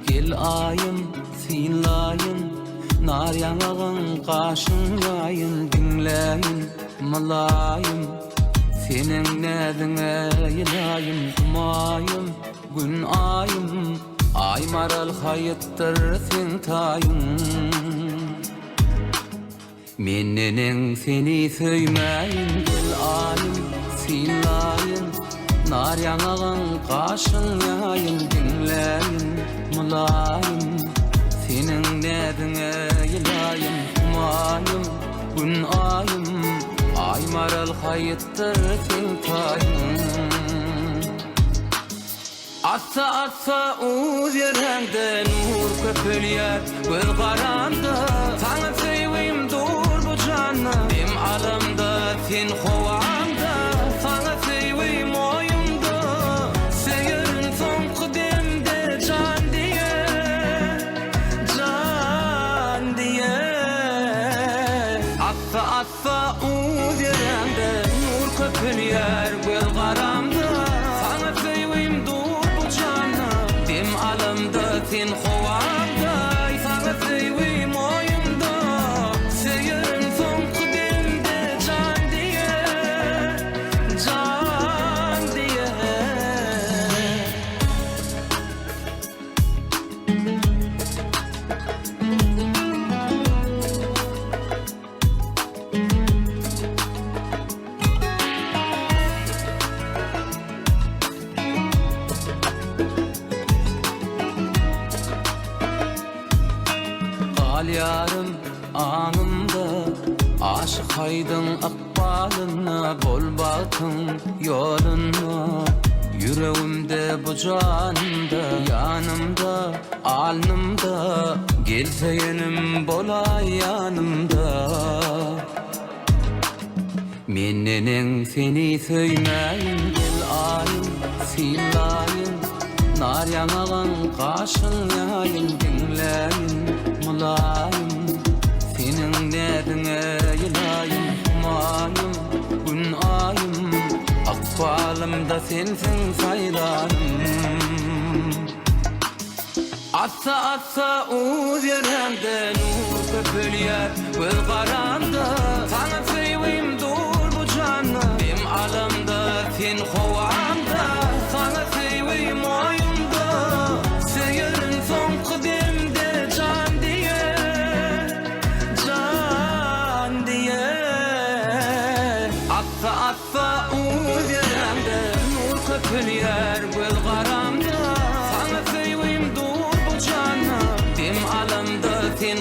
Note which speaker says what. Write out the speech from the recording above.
Speaker 1: Gel ayım, sinlayın, nar yanağın kaşın yayın, dinleyin malayım. Senin nedine yilayım, kumayım, gün ayım, ay maral hayıttır sen tayım. Mennenin seni söymeyin, gel ayım, sinlayın, nar yanağın kaşın yayın, dinleyin malayım. Senin nedine yilayım, kumayım, gün ayım, ay maral hayıttır sen tayım. Atsa atsa uz yerende nur köpülyer göz qaranda, sana seveyim dur bu canı, dem alamda sen hovanda, sana seveyim oyunda, seyerin son kıdemde can diye, can diye. Atsa atsa uz yerende nur köpülyer göz qaranda, sana seveyim dur alamda sen hovanda, sana seveyim oyunda, seyerin son kıdemde can diye, can diye. Al yarım anımda, aşık haydın akbalına, bol bakın yoluna. Yüreğimde bu canımda, yanımda, alnımda, gelse yenim bola yanımda. Mennenin seni söymeyin, gel ayım, sinlayın, nar yanağın kaşın yayın, dinleyin malayım. Senin nedine yilayım, kumayım, gün ayım, akbalımda sensin saylanım. Atsa atsa uz yerende nur köpülyer göz qaranda, sana seveyim dur bu canı, dem alamda sen hovanda, sana seveyim oyunda, seyerin son kıdemde can diye, can diye. Atsa atsa uz yerende nur köpülyer göz qaranda, sana seveyim dur bu canı, dem alamda sen